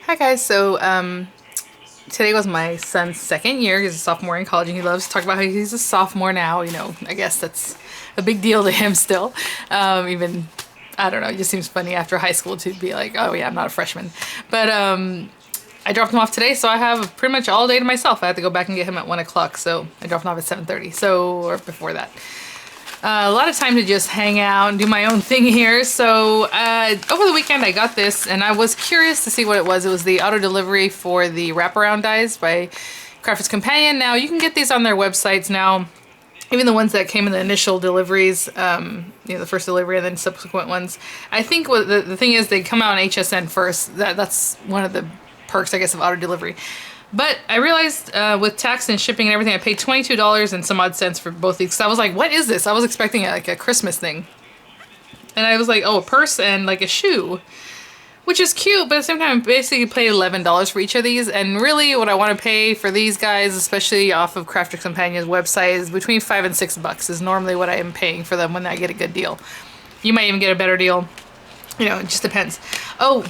Hi guys, so today was my son's second year. He's a sophomore in college and he loves to talk about how he's a sophomore now. You know, I guess that's a big deal to him still. Even, I don't know, it just seems funny after high school to be like, oh yeah, I'm not a freshman. But I dropped him off today, so I have pretty much all day to myself. I had to go back and get him at 1 o'clock, so I dropped him off at 7:30, so, or before that. A lot of time to just hang out and do my own thing here. So over the weekend I got this and I was curious to see what it was. It was the auto delivery for the Wraparound dyes by Crafters Companion. Now you can get these on their websites now, even the ones that came in the initial deliveries, you know, the first delivery and then subsequent ones. I think what the thing is, they come out on HSN first. That's one of the perks, I guess, of auto delivery. But I realized with tax and shipping and everything, I paid $22 and some odd cents for both these. So I was like, what is this? I was expecting like a Christmas thing. And I was like, oh, a purse and like a shoe, which is cute. But at the same time, I basically paid $11 for each of these. And really what I want to pay for these guys, especially off of Crafters Companion's website, is between $5 and $6 is normally what I am paying for them when I get a good deal. You might even get a better deal. You know, it just depends. Oh,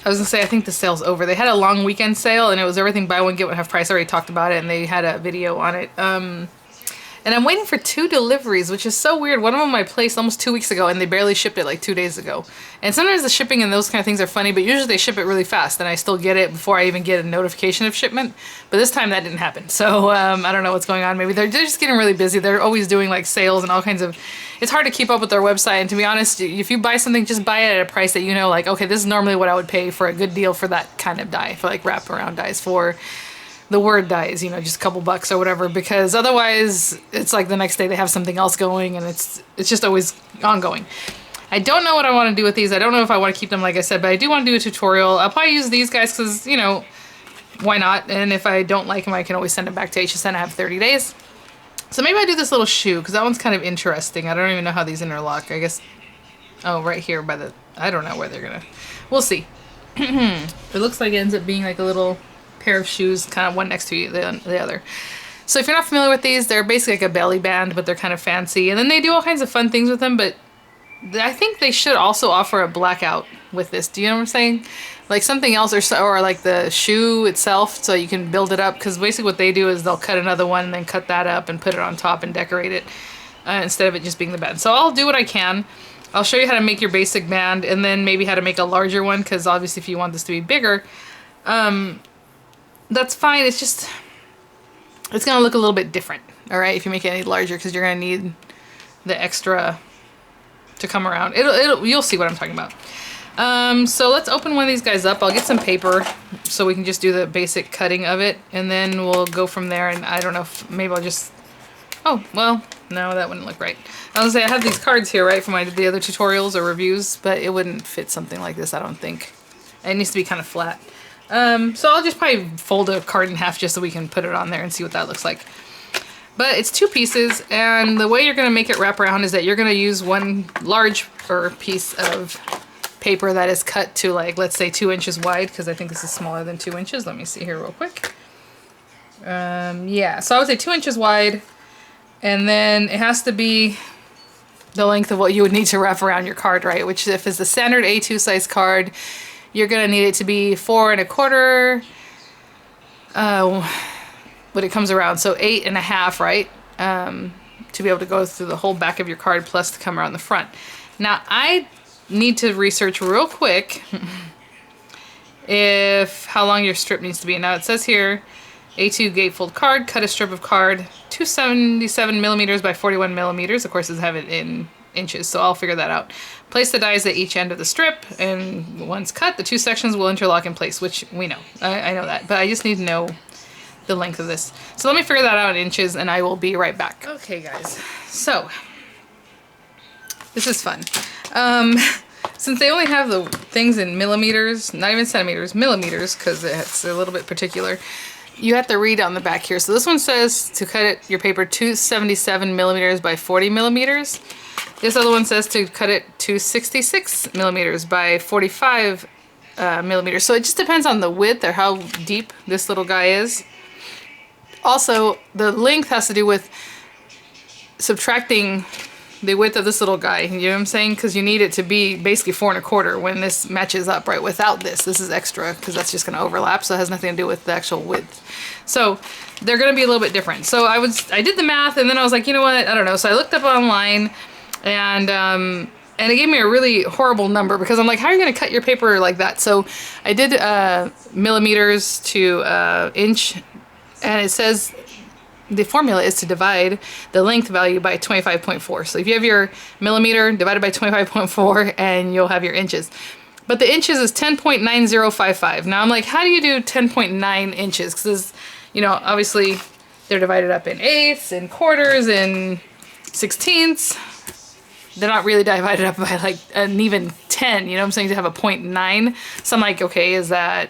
I was gonna say, I think the sale's over. They had a long weekend sale and it was everything buy one, get one half price. I already talked about it and they had a video on it. And I'm waiting for 2 deliveries, which is so weird. One of them I placed almost 2 weeks ago and they barely shipped it like 2 days ago. And sometimes the shipping and those kind of things are funny, but usually they ship it really fast and I still get it before I even get a notification of shipment. But this time that didn't happen. So I don't know what's going on. Maybe they're just getting really busy. They're always doing like sales and all kinds of... It's hard to keep up with their website, and to be honest, if you buy something, just buy it at a price that you know, like, okay, this is normally what I would pay for a good deal for that kind of dye, for like wraparound dyes, for the word dyes, you know, just a couple bucks or whatever, because otherwise it's like the next day they have something else going and it's just always ongoing. I don't know what I want to do with these. I don't know if I want to keep them, like I said, but I do want to do a tutorial. I'll probably use these guys because, you know, why not? And if I don't like them, I can always send them back to HSN. I have 30 days. So maybe I do this little shoe because that one's kind of interesting. I don't even know how these interlock. I guess, oh, right here by the, I don't know where they're gonna, we'll see. It looks like it ends up being like a little pair of shoes, kind of one next to the other. So if you're not familiar with these, they're basically like a belly band, but they're kind of fancy. And then they do all kinds of fun things with them, but I think they should also offer a blackout with this. Do you know what I'm saying? Like something else, or like the shoe itself, so you can build it up, because basically what they do is they'll cut another one and then cut that up and put it on top and decorate it instead of it just being the band. So I'll do what I can. I'll show you how to make your basic band and then maybe how to make a larger one, because obviously if you want this to be bigger, that's fine. It's just, it's gonna look a little bit different, all right, if you make it any larger, because you're gonna need the extra to come around. You'll see what I'm talking about. So let's open one of these guys up. I'll get some paper so we can just do the basic cutting of it, and then we'll go from there. And I don't know if maybe I'll just, oh, well, no, that wouldn't look right. I was gonna say, I have these cards here, right, from the other tutorials or reviews, but it wouldn't fit something like this, I don't think. It needs to be kind of flat. So I'll just probably fold a card in half just so we can put it on there and see what that looks like. But it's 2 pieces, and the way you're gonna make it wrap around is that you're gonna use one large piece of paper that is cut to, like, let's say 2 inches wide, because I think this is smaller than 2 inches. Let me see here real quick. Yeah, so I would say 2 inches wide, and then it has to be the length of what you would need to wrap around your card, right? Which, if it's the standard A2 size card, you're gonna need it to be 4 1/4 when it comes around, so 8 1/2, right? To be able to go through the whole back of your card plus to come around the front. Now I need to research real quick how long your strip needs to be. Now it says here, A2 gatefold card, cut a strip of card 277 millimeters by 41 millimeters. Of course, it have it in inches, so I'll figure that out. Place the dies at each end of the strip, and once cut, the 2 sections will interlock in place, which we know. I know that, but I just need to know the length of this. So let me figure that out in inches, and I will be right back. Okay, guys, so this is fun. Since they only have the things in millimeters, not even centimeters, millimeters, because it's a little bit particular, you have to read on the back here. So this one says to cut it, your paper 277 millimeters by 40 millimeters. This other one says to cut it 266 millimeters by 45 millimeters. So it just depends on the width or how deep this little guy is. Also, the length has to do with subtracting the width of this little guy. You know what I'm saying? Because you need it to be basically 4 1/4 when this matches up, right? Without this is extra because that's just going to overlap. So it has nothing to do with the actual width. So they're going to be a little bit different. So I did the math and then I was like, you know what? I don't know. So I looked up online and it gave me a really horrible number because I'm like, how are you going to cut your paper like that? So I did millimeters to inch, and it says the formula is to divide the length value by 25.4. So if you have your millimeter divided by 25.4 and you'll have your inches. But the inches is 10.9055. Now I'm like, how do you do 10.9 inches? Because, you know, obviously they're divided up in eighths and quarters and sixteenths. They're not really divided up by like an even 10, you know what I'm saying, to have a 0.9. So I'm like, okay, is that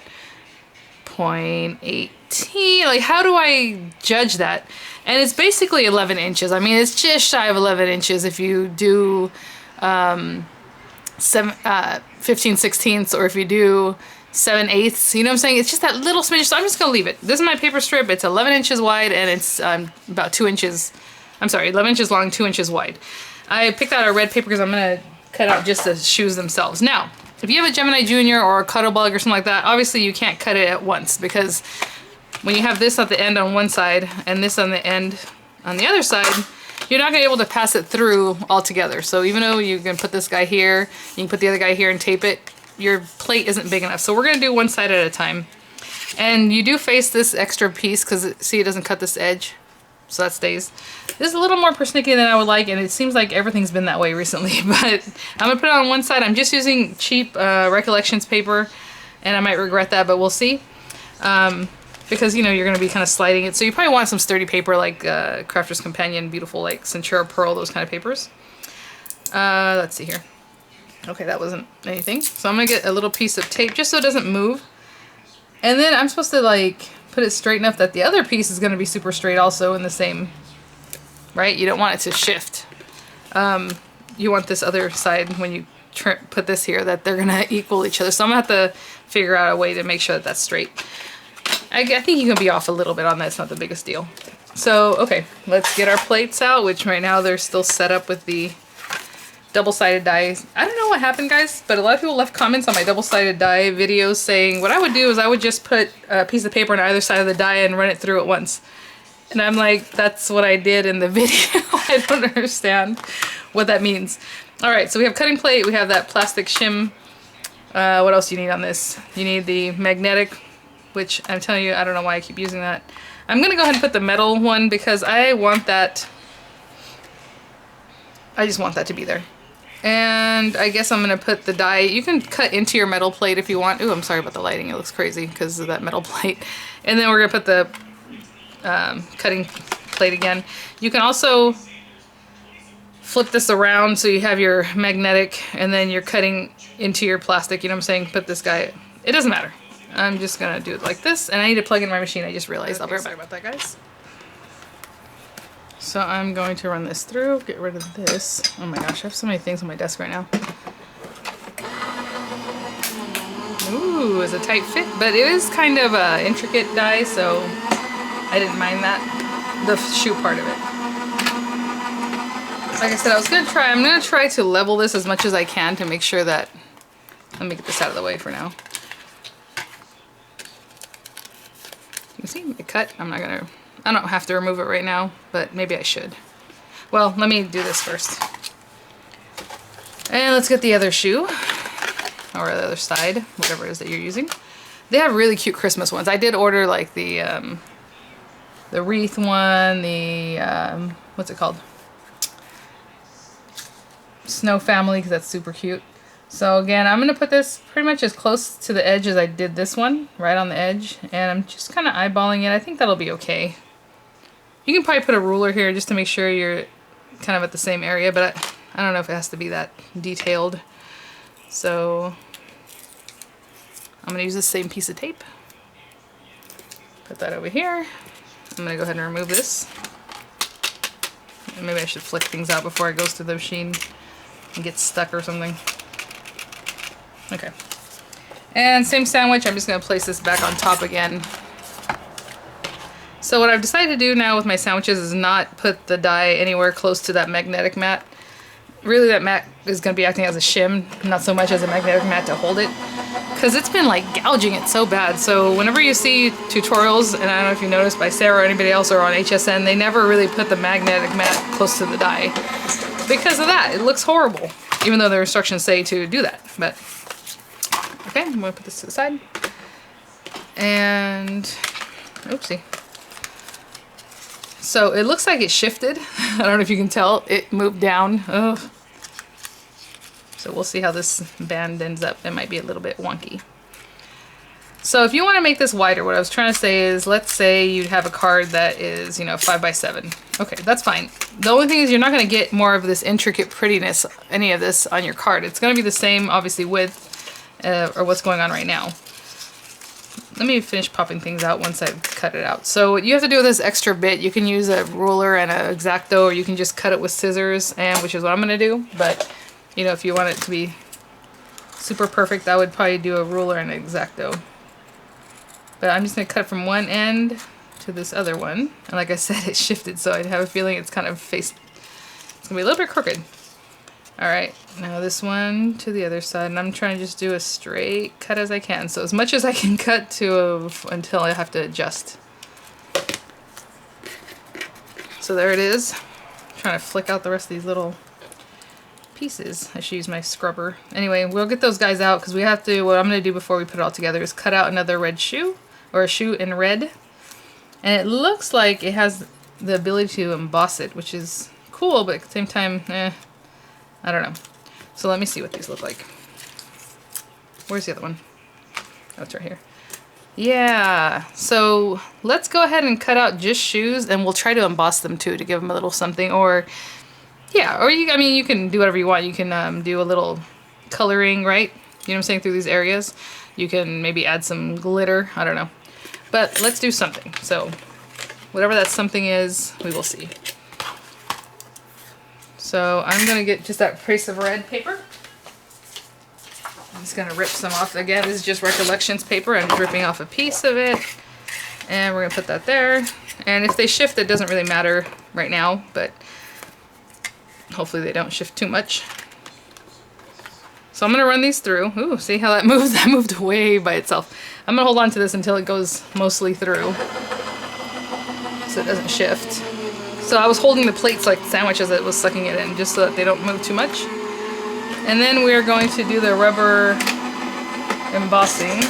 0.18? Like, how do I judge that? And it's basically 11 inches. I mean, it's just shy of 11 inches if you do 15 sixteenths or if you do 7 eighths. You know what I'm saying? It's just that little smidge. So I'm just going to leave it. This is my paper strip. It's 11 inches wide and it's about 2 inches. I'm sorry, 11 inches long, 2 inches wide. I picked out a red paper because I'm going to cut out just the shoes themselves. Now, if you have a Gemini Junior or a Cuttlebug or something like that, obviously you can't cut it at once because when you have this at the end on one side and this on the end on the other side, you're not going to be able to pass it through all together. So even though you can put this guy here, you can put the other guy here and tape it, your plate isn't big enough. So we're going to do one side at a time. And you do face this extra piece because, see, it doesn't cut this edge. So that stays. This is a little more persnickety than I would like, and it seems like everything's been that way recently. But I'm going to put it on one side. I'm just using cheap Recollections paper, and I might regret that, but we'll see. Because, you know, you're going to be kind of sliding it. So you probably want some sturdy paper like Crafter's Companion, beautiful, like Centura Pearl, those kind of papers. Let's see here. Okay, that wasn't anything. So I'm going to get a little piece of tape just so it doesn't move. And then I'm supposed to, like, put it straight enough that the other piece is going to be super straight also in the same, right? You don't want it to shift. You want this other side when you put this here that they're going to equal each other. So I'm going to have to figure out a way to make sure that that's straight. I think you can be off a little bit on that. It's not the biggest deal. So, okay, let's get our plates out, which right now they're still set up with the double-sided die. I don't know what happened, guys, but a lot of people left comments on my double-sided die videos saying what I would do is I would just put a piece of paper on either side of the die and run it through at once. And I'm like, that's what I did in the video. I don't understand what that means. All right, so we have cutting plate. We have that plastic shim. What else do you need on this? You need the magnetic, which I'm telling you, I don't know why I keep using that. I'm going to go ahead and put the metal one because I want that. I just want that to be there. And I guess I'm going to put the die. You can cut into your metal plate if you want. Ooh, I'm sorry about the lighting. It looks crazy because of that metal plate. And then we're going to put the cutting plate again. You can also flip this around so you have your magnetic and then you're cutting into your plastic. You know what I'm saying? Put this guy. It doesn't matter. I'm just going to do it like this. And I need to plug in my machine. I just realized. I'll be right back. Sorry about that, guys. So I'm going to run this through, get rid of this. Oh my gosh, I have so many things on my desk right now. Ooh, it's a tight fit, but it is kind of an intricate die, so I didn't mind that, the shoe part of it. Like I said, I'm gonna try to level this as much as I can to make sure that, let me get this out of the way for now. You see, it cut, I don't have to remove it right now, but maybe I should. Well, let me do this first. And let's get the other shoe, or the other side, whatever it is that you're using. They have really cute Christmas ones. I did order like the wreath one, the, what's it called? Snow Family, because that's super cute. So again, I'm going to put this pretty much as close to the edge as I did this one, right on the edge. And I'm just kind of eyeballing it. I think that'll be okay. You can probably put a ruler here just to make sure you're kind of at the same area, but I don't know if it has to be that detailed. So I'm going to use the same piece of tape. Put that over here. I'm going to go ahead and remove this. And maybe I should flick things out before it goes through the machine and gets stuck or something. Okay. And same sandwich, I'm just going to place this back on top again. So what I've decided to do now with my sandwiches is not put the die anywhere close to that magnetic mat. really that mat is going to be acting as a shim, not so much as a magnetic mat to hold it. Because it's been like gouging it so bad. So whenever you see tutorials, and I don't know if you noticed by Sarah or anybody else or on HSN, they never really put the magnetic mat close to the die. Because of that, it looks horrible. Even though the instructions say to do that. But, okay, I'm going to put this to the side. And, oopsie. So it looks like it shifted. I don't know if you can tell. It moved down. Ugh. So we'll see how this band ends up. It might be a little bit wonky. So if you want to make this wider, what I was trying to say is, let's say you have a card that is, you know, 5x7. Okay, that's fine. The only thing is you're not going to get more of this intricate prettiness, any of this on your card. It's going to be the same, obviously, width, or what's going on right now. Let me finish popping things out once I've cut it out. So what you have to do with this extra bit, you can use a ruler and an X-Acto, or you can just cut it with scissors, and which is what I'm going to do. But, you know, if you want it to be super perfect, I would probably do a ruler and an X-Acto. But I'm just going to cut from one end to this other one. And like I said, it shifted, so I have a feeling it's kind of it's going to be a little bit crooked. Alright, now this one to the other side. And I'm trying to just do a straight cut as I can. So as much as I can cut to until I have to adjust. So there it is. I'm trying to flick out the rest of these little pieces. I should use my scrubber. Anyway, we'll get those guys out because we have to, what I'm going to do before we put it all together is cut out another red shoe. Or a shoe in red. And it looks like it has the ability to emboss it, which is cool, but at the same time, I don't know. So let me see what these look like. Where's the other one? Oh, it's right here. Yeah, so let's go ahead and cut out just shoes, and we'll try to emboss them too to give them a little something. Or, yeah, or I mean, you can do whatever you want. You can do a little coloring, right? You know what I'm saying, through these areas. You can maybe add some glitter. I don't know. But let's do something. So whatever that something is, we will see. So I'm going to get just that piece of red paper. I'm just going to rip some off. Again, this is just Recollections paper. I'm just ripping off a piece of it. And we're going to put that there. And if they shift, it doesn't really matter right now. But hopefully they don't shift too much. So I'm going to run these through. Ooh, see how that moves? That moved way by itself. I'm going to hold on to this until it goes mostly through. So it doesn't shift. So I was holding the plates like sandwich as it was sucking it in, just so that they don't move too much. And then we're going to do the rubber embossing,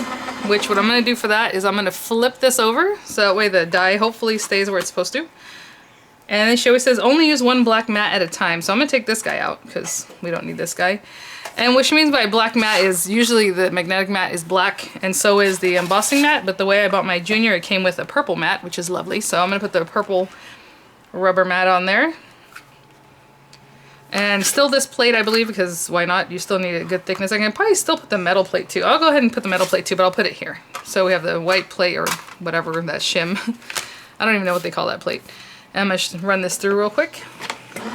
which what I'm going to do for that is I'm going to flip this over, so that way the die hopefully stays where it's supposed to. And then she always says only use one black mat at a time. So I'm going to take this guy out because we don't need this guy. And what she means by black mat is usually the magnetic mat is black and so is the embossing mat. But the way I bought my Junior, it came with a purple mat, which is lovely. So I'm going to put the purple rubber mat on there. And still this plate, I believe, because why not? You still need a good thickness. I can probably still put the metal plate too. I'll go ahead and put the metal plate too, but I'll put it here. So we have the white plate or whatever, that shim. I don't even know what they call that plate. And I'm going to run this through real quick.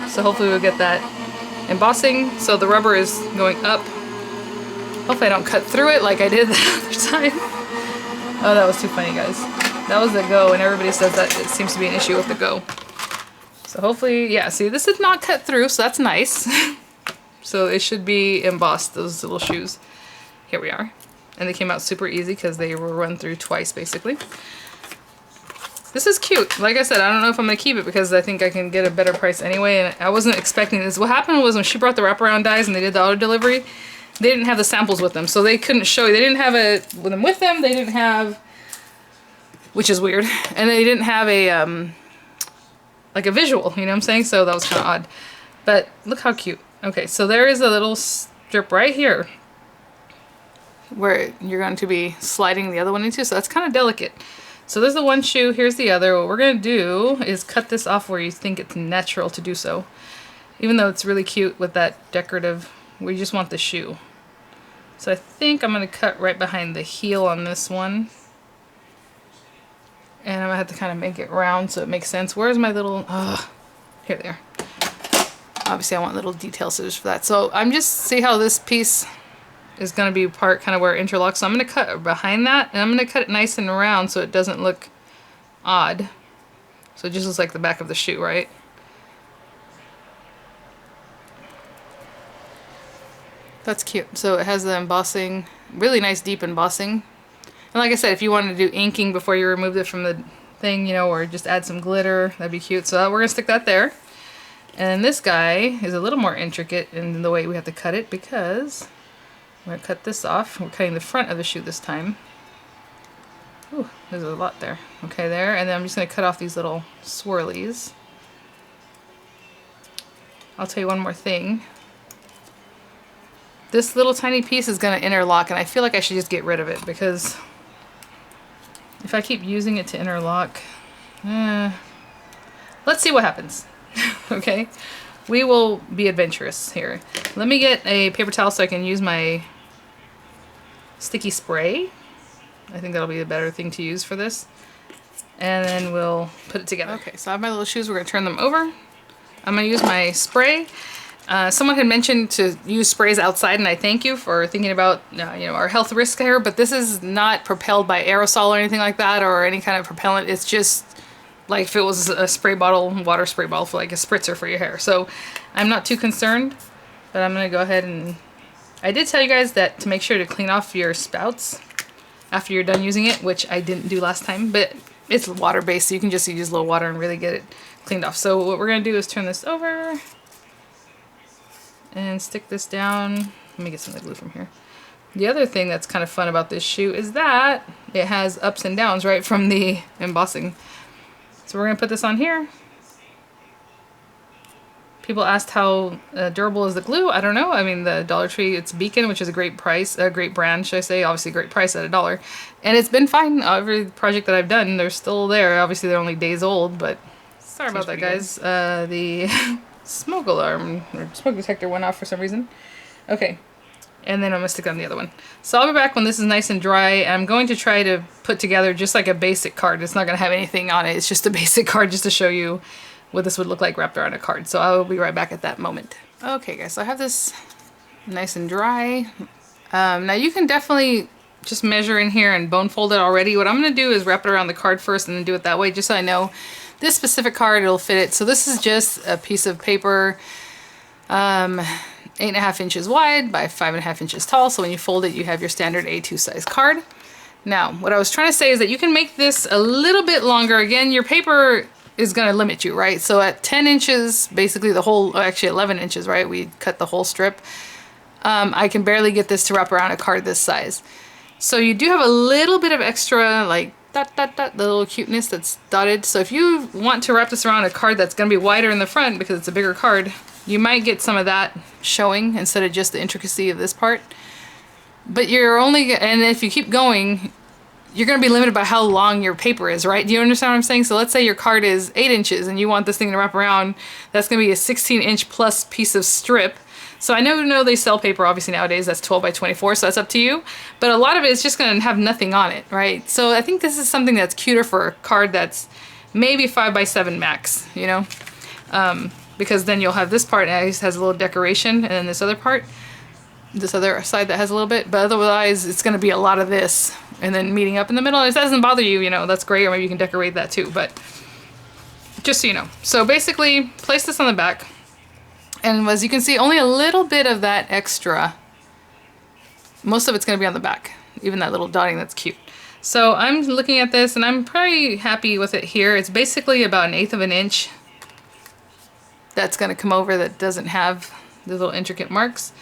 So hopefully we'll get that embossing. So the rubber is going up. Hopefully I don't cut through it like I did the other time. Oh, that was too funny, guys. That was the go, and everybody says that it seems to be an issue with the go. So hopefully, yeah, see, this is not cut through, so that's nice. So it should be embossed, those little shoes. Here we are. And they came out super easy because they were run through twice, basically. This is cute. Like I said, I don't know if I'm going to keep it because I think I can get a better price anyway, and I wasn't expecting this. What happened was when she brought the wraparound dies and they did the auto delivery, they didn't have the samples with them, so they couldn't show you. They didn't have them with them, they didn't have, which is weird, and they didn't have a, like a visual, you know what I'm saying? So that was kind of odd. But look how cute. Okay, so there is a little strip right here where you're going to be sliding the other one into, so that's kind of delicate. So there's the one shoe, here's the other. What we're going to do is cut this off where you think it's natural to do so. Even though it's really cute with that decorative, we just want the shoe. So I think I'm going to cut right behind the heel on this one. And I'm going to have to kind of make it round so it makes sense. Where's my little, here they are. Obviously I want little detail scissors for that. So I'm just, see how this piece is going to be part kind of where it interlocks. So I'm going to cut behind that, and I'm going to cut it nice and round so it doesn't look odd. So it just looks like the back of the shoe, right? That's cute. So it has the embossing, really nice deep embossing. And like I said, if you wanted to do inking before you removed it from the thing, you know, or just add some glitter, that'd be cute. So we're gonna stick that there. And then this guy is a little more intricate in the way we have to cut it, because I'm gonna cut this off. We're cutting the front of the shoe this time. Ooh, there's a lot there. Okay, there. And then I'm just gonna cut off these little swirlies. I'll tell you one more thing. This little tiny piece is gonna interlock, and I feel like I should just get rid of it, because if I keep using it to interlock, let's see what happens. Okay, we will be adventurous here. Let me get a paper towel so I can use my sticky spray. I think that'll be a better thing to use for this. And then we'll put it together. Okay, so I have my little shoes. We're gonna turn them over. I'm gonna use my spray. Someone had mentioned to use sprays outside, and I thank you for thinking about you know, our health risk here, but this is not propelled by aerosol or anything like that, or any kind of propellant. It's just like if it was a spray bottle, water spray bottle, for like a spritzer for your hair. So I'm not too concerned, but I'm gonna go ahead and... I did tell you guys that to make sure to clean off your spouts after you're done using it, which I didn't do last time, but it's water-based, so you can just use a little water and really get it cleaned off. So what we're gonna do is turn this over and stick this down. Let me get some of the glue from here. The other thing that's kind of fun about this shoe is that it has ups and downs right from the embossing. So we're gonna put this on here. People asked how durable is the glue. I don't know. I mean, the Dollar Tree, it's Beacon, which is a great price, a great brand, should I say. Obviously a great price at $1. And it's been fine. Every project that I've done, they're still there. Obviously they're only days old, but sorry about that, guys. The smoke alarm or smoke detector went off for some reason. Okay, and then I'm gonna stick on the other one. So I'll be back when this is nice and dry. I'm going to try to put together just like a basic card. It's not gonna have anything on it. It's just a basic card just to show you what this would look like wrapped around a card. So I will be right back at that moment. Okay, guys, so I have this nice and dry. Now you can definitely just measure in here and bone fold it already. What I'm gonna do is wrap it around the card first and then do it that way, just so I know this specific card, it'll fit it. So this is just a piece of paper, 8.5 inches wide by 5.5 inches tall. So when you fold it, you have your standard A2 size card. Now, what I was trying to say is that you can make this a little bit longer. Again, your paper is gonna limit you, right? So at 10 inches, basically the whole, actually 11 inches, right? We cut the whole strip. I can barely get this to wrap around a card this size. So you do have a little bit of extra, like, the little cuteness that's dotted. So if you want to wrap this around a card that's going to be wider in the front because it's a bigger card, you might get some of that showing instead of just the intricacy of this part. But you're only, and if you keep going, you're going to be limited by how long your paper is, right? Do you understand what I'm saying? So let's say your card is 8 inches and you want this thing to wrap around. That's going to be a 16-inch plus piece of strip. So I know they sell paper obviously nowadays that's 12 by 24, so that's up to you. But a lot of it is just going to have nothing on it, right? So I think this is something that's cuter for a card that's maybe 5 by 7 max, you know? Because then you'll have this part that has a little decoration, and then this other part, this other side that has a little bit, but otherwise it's going to be a lot of this, and then meeting up in the middle. If that doesn't bother you, you know, that's great, or maybe you can decorate that too, but just so you know. So basically, place this on the back. And as you can see, only a little bit of that extra, most of it's going to be on the back, even that little dotting, that's cute. So I'm looking at this and I'm pretty happy with it here. It's basically about 1/8 of an inch that's going to come over that doesn't have the little intricate marks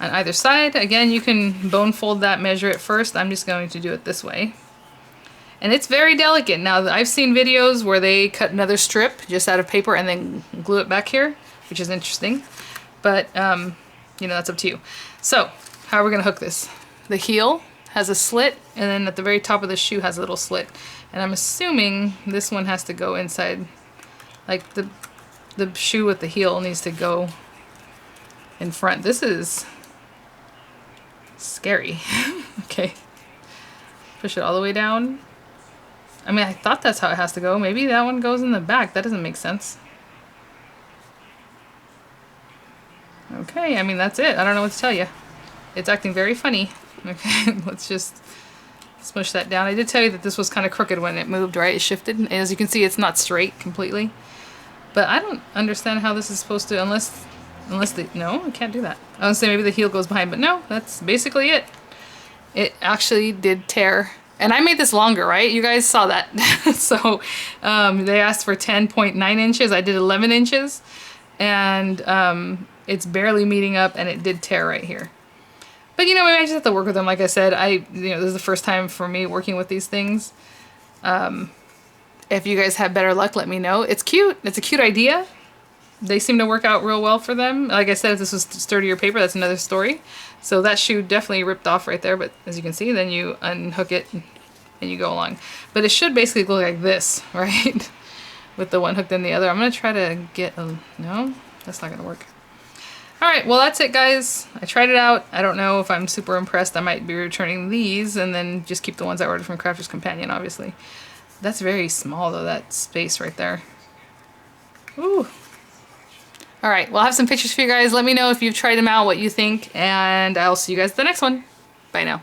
on either side. Again, you can bone fold that, measure it first. I'm just going to do it this way. And it's very delicate. Now, I've seen videos where they cut another strip just out of paper and then glue it back here, which is interesting, but you know, that's up to you. So how are we gonna hook this? The heel has a slit, and then at the very top of the shoe has a little slit, and I'm assuming this one has to go inside, like the shoe with the heel needs to go in front. This is scary. Okay, push it all the way down. I mean, I thought that's how it has to go. Maybe that one goes in the back. That doesn't make sense. Okay, I mean, that's it. I don't know what to tell you. It's acting very funny. Okay, let's just smush that down. I did tell you that this was kind of crooked when it moved, right? It shifted. And as you can see, it's not straight completely. But I don't understand how this is supposed to, unless Unless the, no, I can't do that. I was saying maybe the heel goes behind, but no, that's basically it. It actually did tear. And I made this longer, right? You guys saw that. So they asked for 10.9 inches. I did 11 inches. And it's barely meeting up, and it did tear right here. But you know, maybe I just have to work with them. Like I said, this is the first time for me working with these things. If you guys have better luck, let me know. It's cute. It's a cute idea. They seem to work out real well for them. Like I said, if this was sturdier paper, that's another story. So that shoe definitely ripped off right there. But as you can see, then you unhook it and you go along. But it should basically look like this, right? With the one hooked in the other. I'm going to try to get a... No, that's not going to work. Alright, well that's it guys. I tried it out. I don't know if I'm super impressed. I might be returning these and then just keep the ones I ordered from Crafter's Companion, obviously. That's very small though, that space right there. Ooh. Alright, well I have some pictures for you guys. Let me know if you've tried them out, what you think, and I'll see you guys at the next one. Bye now.